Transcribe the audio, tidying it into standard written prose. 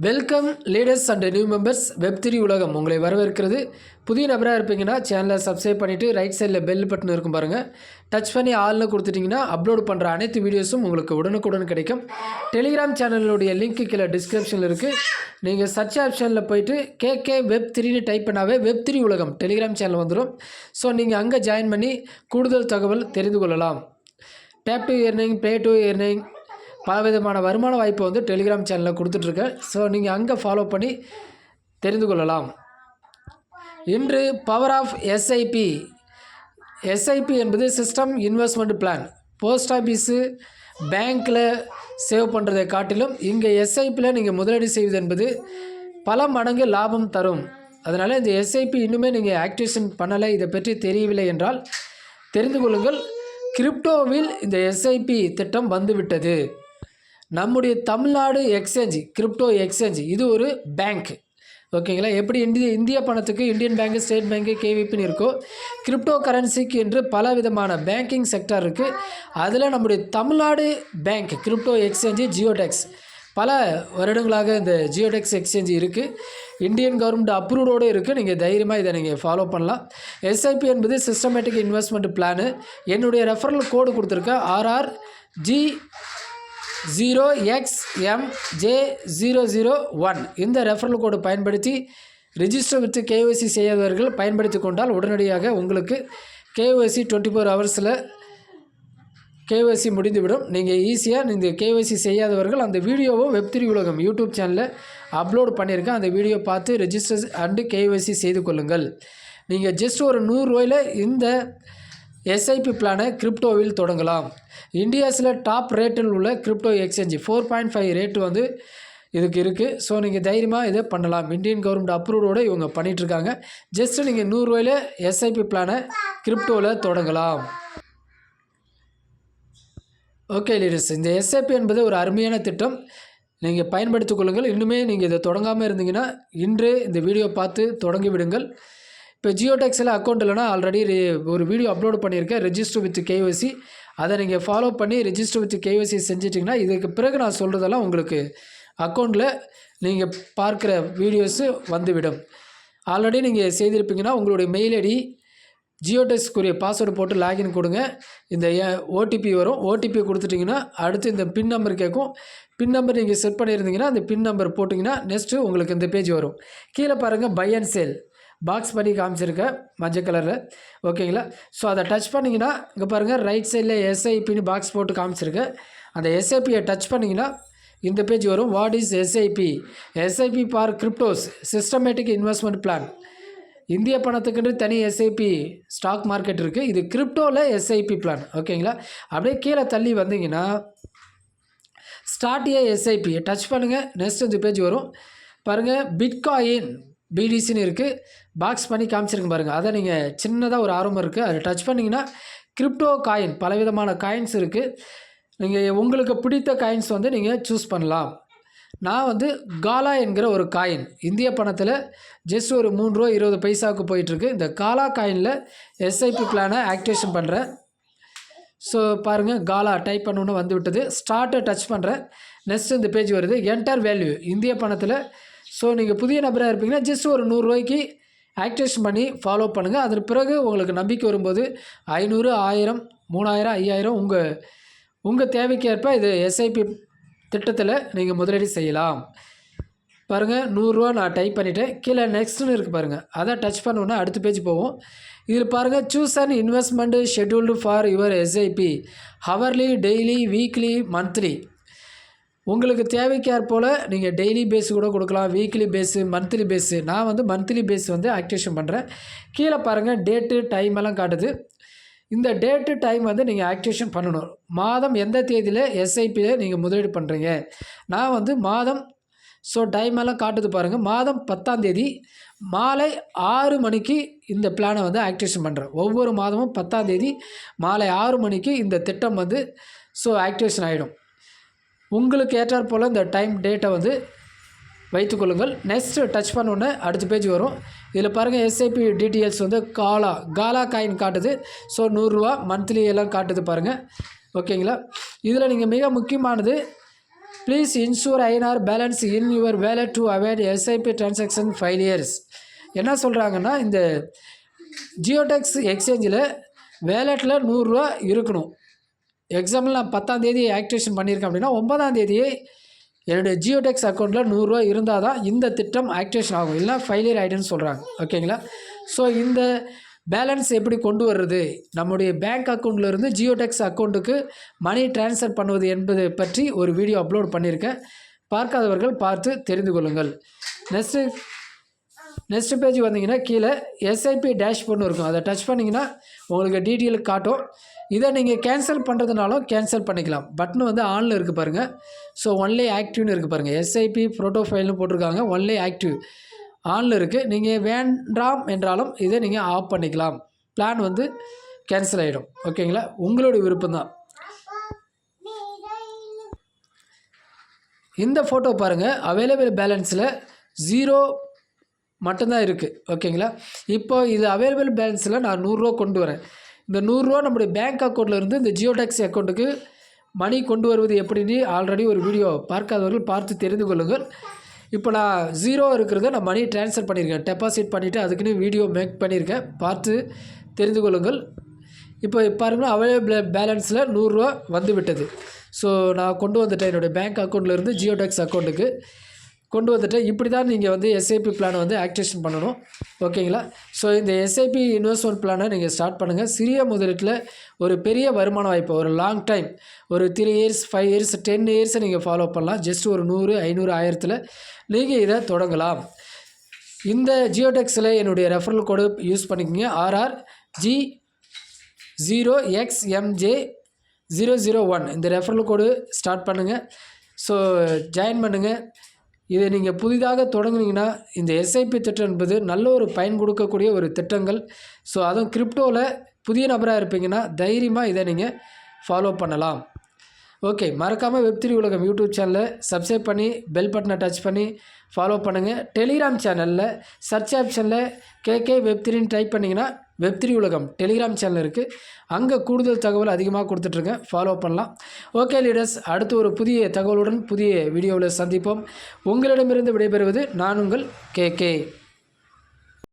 Welcome leaders and new members வெப்3 உலகம் உங்களை வரவேற்கிறது. புதிய நபராக இருப்பீங்கன்னா சேனலை சப்ஸ்கிரைப் பண்ணிவிட்டு ரைட் சைடில் பெல் பட்டன் இருக்கும் பாருங்கள். டச் பண்ணி ஆள்னு கொடுத்துட்டிங்கன்னா அப்லோட் பண்ணுற அனைத்து வீடியோஸும் உங்களுக்கு உடனுக்குடன் கிடைக்கும். டெலிகிராம் சேனலுடைய லிங்க் கீழே டிஸ்கிரிப்ஷனில் இருக்குது. நீங்கள் சர்ச் ஆப்ஷனில் போய்ட்டு கேகே வெப்3ன்னு டைப் பண்ணாவே வெப்3 உலகம் டெலிகிராம் சேனல் வந்துடும். ஸோ நீங்கள் அங்கே ஜாயின் பண்ணி கூடுதல் தகவல் தெரிந்து கொள்ளலாம். Tape to earning, pay to earning, பலவிதமான வருமான வாய்ப்பு வந்து டெலிகிராம் சேனலில் கொடுத்துட்ருக்கேன். ஸோ நீங்கள் அங்கே ஃபாலோ பண்ணி தெரிந்து கொள்ளலாம். இன்று பவர் ஆஃப் எஸ்ஐபி. எஸ்ஐபி என்பது system investment plan. Post office, பேங்க்கில் சேவ் பண்ணுறதை காட்டிலும் இங்கே எஸ்ஐபியில் நீங்கள் முதலீடு செய்வது என்பது பல மடங்கு லாபம் தரும். அதனால் இந்த எஸ்ஐபி இன்னுமே நீங்கள் ஆக்டிவேஷன் பண்ணலை, இதை பற்றி தெரியவில்லை என்றால் தெரிந்து கொள்ளுங்கள். கிரிப்டோவில் இந்த எஸ்ஐபி திட்டம் வந்துவிட்டது. நம்முடைய தமிழ்நாடு எக்ஸ்சேஞ்ச், கிரிப்டோ எக்ஸ்சேஞ்ச், இது ஒரு பேங்க். ஓகேங்களா? எப்படி இந்திய பணத்துக்கு இந்தியன் பேங்க்கு, ஸ்டேட் பேங்க்கு, கேவிபின்னு இருக்கோ, கிரிப்டோ கரன்சிக்கு என்று பல விதமான பேங்கிங் செக்டர் இருக்குது. அதில் நம்முடைய தமிழ்நாடு பேங்க் கிரிப்டோ எக்ஸ்சேஞ்சு ஜியோடெக்ஸ், பல வருடங்களாக இந்த ஜியோடெக்ஸ் எக்ஸ்சேஞ்ச் இருக்குது. இந்தியன் கவர்மெண்ட் அப்ரூவோடு இருக்குது. நீங்கள் தைரியமாக இதை நீங்கள் ஃபாலோ பண்ணலாம். எஸ்ஐபி என்பது சிஸ்டமேட்டிக் இன்வெஸ்ட்மெண்ட் பிளானு. என்னுடைய ரெஃபரல் கோடு கொடுத்துருக்கேன் RRG0XMJ001. இந்த ரெஃபரல் கோடு பயன்படுத்தி ரிஜிஸ்டர் வித் கேஒய்சி செய்யாதவர்கள் பயன்படுத்தி கொண்டால் உடனடியாக உங்களுக்கு கேஒய்சி 24 ஹவர்ஸில் கேஒய்சி முடிந்துவிடும். நீங்கள் ஈஸியாக இந்த கேஒய்சி செய்யாதவர்கள் அந்த வீடியோவும் வெப்3 உலகம் யூடியூப் சேனலில் அப்லோட் பண்ணியிருக்கேன். அந்த வீடியோ பார்த்து ரெஜிஸ்டர் அண்டு கேஒய்சி செய்து கொள்ளுங்கள். நீங்கள் ஜஸ்ட் ஒரு 100 ரூபாயில் இந்த எஸ்ஐபி பிளானை கிரிப்டோவில் தொடங்கலாம். இந்தியாஸில் டாப் ரேட்டில் உள்ள கிரிப்டோ எக்ஸ்சேஞ்சு 4.5 ரேட்டு வந்து இதுக்கு இருக்குது. ஸோ நீங்கள் தைரியமாக இதை பண்ணலாம். இந்தியன் கவர்மெண்ட் அப்ரூவோடு இவங்க பண்ணிகிட்ருக்காங்க. ஜஸ்ட்டு நீங்கள் 100 ரூபாயில் எஸ்ஐபி பிளானை கிரிப்டோவில் தொடங்கலாம். ஓகே லீடர்ஸ், இந்த எஸ்ஐபி என்பது ஒரு அருமையான திட்டம். நீங்கள் பயன்படுத்திக் கொள்ளுங்கள். இன்னுமே நீங்கள் இதை தொடங்காமல் இருந்தீங்கன்னா இன்று இந்த வீடியோ பார்த்து தொடங்கி விடுங்கள். இப்போ ஜியோடெக்ஸில் அக்கௌண்ட் இல்லைனா ஆல்ரெடி ஒரு வீடியோ அப்லோட் பண்ணியிருக்கேன், ரெஜிஸ்டர் வித் கேஒய்சி. அதை நீங்கள் ஃபாலோ பண்ணி ரெஜிஸ்டர் வித் கேஒய்சி செஞ்சிட்டிங்கன்னா இதுக்கு பிறகு நான் சொல்கிறதெல்லாம் உங்களுக்கு அக்கௌண்ட்டில் நீங்கள் பார்க்குற வீடியோஸு வந்துவிடும். ஆல்ரெடி நீங்கள் செய்திருப்பீங்கன்னா உங்களுடைய மெயில் ஐடி ஜியோடெக்ஸ்க்குரிய பாஸ்வேர்டு போட்டு லாகின் கொடுங்க. இந்த ஓடிபி வரும். ஓடிபி கொடுத்துட்டிங்கன்னா அடுத்து இந்த பின் நம்பர் கேட்கும். பின் நம்பர் நீங்கள் செட் பண்ணியிருந்தீங்கன்னா அந்த பின் நம்பர் போட்டிங்கன்னா நெக்ஸ்ட்டு உங்களுக்கு இந்த பேஜ் வரும். கீழே பாருங்கள் பை அண்ட் சேல் பாக்ஸ் பண்ணி காமிச்சிருக்கேன் மஞ்சள் கலரில். ஓகேங்களா? ஸோ அதை டச் பண்ணிங்கன்னா இங்கே பாருங்கள் ரைட் சைடில் எஸ்ஐபின்னு பாக்ஸ் போட்டு காமிச்சிருக்கேன். அந்த எஸ்ஐபியை டச் பண்ணிங்கன்னா இந்த பேஜ் வரும். What is SIP? SIP for cryptos systematic investment plan. இந்திய பணத்துக்குன்னு தனி எஸ்ஐபி ஸ்டாக் மார்க்கெட் இருக்குது. இது கிரிப்டோவில் எஸ்ஐபி பிளான். ஓகேங்களா? அப்படியே கீழே தள்ளி வந்தீங்கன்னா ஸ்டார்ட் ஏ எஸ்ஐபி டச் பண்ணுங்கள். நெக்ஸ்ட் இந்த பேஜ் வரும். பாருங்கள் பிட்காயின் பிடிசின்னு இருக்குது. பாக்ஸ் பண்ணி காமிச்சிருங்க பாருங்கள். அதை நீங்கள் சின்னதாக ஒரு ஆர்வம் இருக்குது, அதை டச் பண்ணிங்கன்னா கிரிப்டோ காயின், பலவிதமான காயின்ஸ் இருக்குது. நீங்கள் உங்களுக்கு பிடித்த காயின்ஸ் வந்து நீங்கள் சூஸ் பண்ணலாம். நான் வந்து காலா என்கிற ஒரு காயின் இந்திய பணத்தில் ஜஸ்ட் ஒரு 3 ரூபா 20 பைசாவுக்கு போயிட்டுருக்கு. இந்த காலா காயினில் எஸ்ஐபி பிளானை ஆக்டிவேஷன் பண்ணுறேன். ஸோ பாருங்கள் காலா டைப் பண்ணணுன்னு வந்து விட்டது. ஸ்டார்ட்டை டச் பண்ணுறேன். நெக்ஸ்ட் இந்த பேஜ் வருது. என்டர் வேல்யூ இந்திய பணத்தில். ஸோ நீங்கள் புதிய நபராக இருப்பீங்கன்னா ஜஸ்ட் ஒரு 100 ரூபாய்க்கு ஆக்டிவேஷன் பண்ணி ஃபாலோ பண்ணுங்கள். அதன் பிறகு உங்களுக்கு நம்பிக்கை வரும்போது 500, 1000, 3000, 5000 உங்கள் தேவைக்கு ஏற்ப இது எஸ்ஐபி திட்டத்தில் நீங்கள் முதலீடு செய்யலாம். பாருங்கள் 100 ரூபா நான் டைப் பண்ணிவிட்டேன். கீழே நெக்ஸ்ட்னு இருக்குது பாருங்கள். அதை டச் பண்ணோன்னா அடுத்த பேஜ் போவோம். இதில் பாருங்கள் choose and investment scheduled for your SIP hourly, daily, weekly, monthly. உங்களுக்கு தேவைக்கார் போல் நீங்கள் டெய்லி பேஸு கூட கொடுக்கலாம், வீக்லி பேஸு, மந்த்லி பேஸு. நான் வந்து மந்த்லி பேஸ் வந்து ஆக்டிவேஷன் பண்ணுறேன். கீழே பாருங்கள் டேட்டு டைம் எல்லாம் காட்டுது. இந்த டேட்டு டைம் வந்து நீங்கள் ஆக்டிவேஷன் பண்ணணும். மாதம் எந்த தேதியில் எஸ்ஐபியில் நீங்கள் முதலீடு பண்ணுறீங்க. நான் வந்து மாதம், ஸோ டைம் எல்லாம் காட்டுது பாருங்கள். மாதம் 10ஆம் தேதி மாலை 6 மணிக்கு இந்த பிளானை வந்து ஆக்டிவேஷன் பண்ணுறேன். ஒவ்வொரு மாதமும் 10ஆம் தேதி மாலை 6 மணிக்கு இந்த திட்டம் வந்து ஸோ ஆக்டிவேஷன் ஆகிடும். உங்களுக்கு ஏற்றாற் போல் இந்த டைம் டேட்டை வந்து வைத்துக்கொள்ளுங்கள். நெக்ஸ்ட்டு டச் பண்ணோன்னே அடுத்த பேஜ் வரும். இதில் பாருங்கள் எஸ்ஐபி டீட்டெயில்ஸ் வந்து காலா காயின் காட்டுது. ஸோ 100 ரூபா மந்த்லி எல்லாம் காட்டுது பாருங்கள். ஓகேங்களா? இதில் நீங்கள் மிக முக்கியமானது please insure INR balance in your wallet to avoid SIP transaction failures. என்ன சொல்கிறாங்கன்னா, இந்த ஜியோடெக்ஸ் எக்ஸ்சேஞ்சில் வேலெட்டில் 100 ரூபா இருக்கணும். எக்ஸாம்பிள் நான் 10ஆம் தேதி ஆக்டிவேஷன் பண்ணியிருக்கேன் அப்படின்னா 9ஆம் தேதியே என்னுடைய ஜியோடெக்ஸ் அக்கௌண்ட்டில் 100 ரூபா இருந்தால் தான் இந்த திட்டம் ஆக்டிவேஷன் ஆகும், இல்லை ஃபெயிலியர் ஆகிடுன்னு சொல்கிறாங்க. ஓகேங்களா? ஸோ இந்த பேலன்ஸ் எப்படி கொண்டு வர்றது, நம்முடைய பேங்க் அக்கௌண்ட்லேருந்து ஜியோடெக்ஸ் அக்கௌண்ட்டுக்கு மணி ட்ரான்ஸ்ஃபர் பண்ணுவது என்பது பற்றி ஒரு வீடியோ அப்லோட் பண்ணியிருக்கேன். பார்க்காதவர்கள் பார்த்து தெரிந்து கொள்ளுங்கள். நெக்ஸ்ட் பேஜ் வந்தீங்கன்னா கீழே எஸ்ஐபி டேஷ்போர்ட்னு இருக்கும். அதை டச் பண்ணிங்கன்னா உங்களுக்கு டீட்டெயில் காட்டும். இதை நீங்கள் கேன்சல் பண்ணுறதுனாலும் கேன்சல் பண்ணிக்கலாம். பட்டன் வந்து ஆனில் இருக்குது பாருங்கள். ஸோ ஒன்லி ஆக்டிவ்னு இருக்குது பாருங்கள். எஸ்ஐபி ப்ரோட்டோஃபைல்னு போட்டிருக்காங்க, ஒன்லி ஆக்டிவ் ஆனில் இருக்குது. நீங்கள் வேண்டாம் என்றாலும் இதை நீங்கள் ஆஃப் பண்ணிக்கலாம். பிளான் வந்து கேன்சல் ஆகிடும். ஓகேங்களா? உங்களுடைய விருப்பம்தான். இந்த ஃபோட்டோ பாருங்கள், அவைலபிள் பேலன்ஸில் 0 மட்டும்தான் இருக்குது. ஓகேங்களா? இப்போ இது அவைலபிள் பேலன்ஸில் நான் 100 ரூபா கொண்டு வரேன். இந்த 100 ரூபா நம்முடைய பேங்க் அக்கௌண்ட்லேருந்து இந்த ஜியோடெக்ஸ் அக்கௌண்ட்டுக்கு மணி கொண்டு வருவது எப்படின்னு ஆல்ரெடி ஒரு வீடியோ பார்க்காதவர்கள் பார்த்து தெரிந்து கொள்ளுங்கள். இப்போ நான் 0 இருக்கிறத நான் மணி ட்ரான்ஸ்ஃபர் பண்ணியிருக்கேன், டெபாசிட் பண்ணிவிட்டு அதுக்குன்னு வீடியோ மேக் பண்ணியிருக்கேன், பார்த்து தெரிந்து கொள்ளுங்கள். இப்போ பாருங்கள், அவைலபிள் பேலன்ஸில் 100 ரூபா வந்து விட்டது. ஸோ நான் கொண்டு வந்துட்டேன், என்னுடைய பேங்க் அக்கௌண்ட்லேருந்து ஜியோடெக்ஸ் அக்கௌண்ட்டுக்கு கொண்டு வந்துட்டு இப்படி தான் நீங்கள் வந்து எஸ்ஐபி பிளானை வந்து ஆக்டிவேஷன் பண்ணணும். ஓகேங்களா? ஸோ இந்த எஸ்ஐபி இன்வெஸ்ட்மெண்ட் பிளானை நீங்கள் ஸ்டார்ட் பண்ணுங்கள். சிறிய முதலீட்டில் ஒரு பெரிய வருமான வாய்ப்பு, ஒரு லாங் டைம், ஒரு 3 இயர்ஸ் 5 இயர்ஸ் 10 இயர்ஸை நீங்கள் ஃபாலோ பண்ணலாம். ஜஸ்ட் ஒரு 100 500 1000ல் நீங்கள் இதை தொடங்கலாம். இந்த ஜியோடெக்ஸில் என்னுடைய ரெஃபரல் கோடு யூஸ் பண்ணிக்கோங்க, RRG0XMJ001. இந்த ரெஃபரல் கோடு ஸ்டார்ட் பண்ணுங்கள். ஸோ ஜாயின் பண்ணுங்கள். இதை நீங்கள் புதிதாக தொடங்குனீங்கன்னா இந்த எஸ்ஐபி திட்டம் என்பது நல்ல ஒரு பயன் கொடுக்கக்கூடிய ஒரு திட்டங்கள். ஸோ அதுவும் கிரிப்டோவில் புதிய நபராக இருப்பீங்கன்னா தைரியமாக இதை நீங்கள் ஃபாலோ பண்ணலாம். ஓகே, மறக்காமல் வெப்3 உலகம் யூடியூப் சேனலை சப்ஸ்கிரைப் பண்ணி பெல் பட்டனை டச் பண்ணி ஃபாலோ பண்ணுங்கள். டெலிகிராம் சேனலில் சர்ச் ஆப்ஷனில் KK வெப்3ன்னு டைப் பண்ணிங்கன்னா வெப்3 உலகம் டெலிகிராம் சேனல் இருக்குது. அங்கே கூடுதல் தகவல் அதிகமாக கொடுத்துட்ருக்கேன், ஃபாலோ பண்ணலாம். ஓகே லீடர்ஸ், அடுத்து ஒரு புதிய தகவலுடன் புதிய வீடியோவில் சந்திப்போம். உங்களிடமிருந்து விடைபெறுவது நான் உங்கள் KK.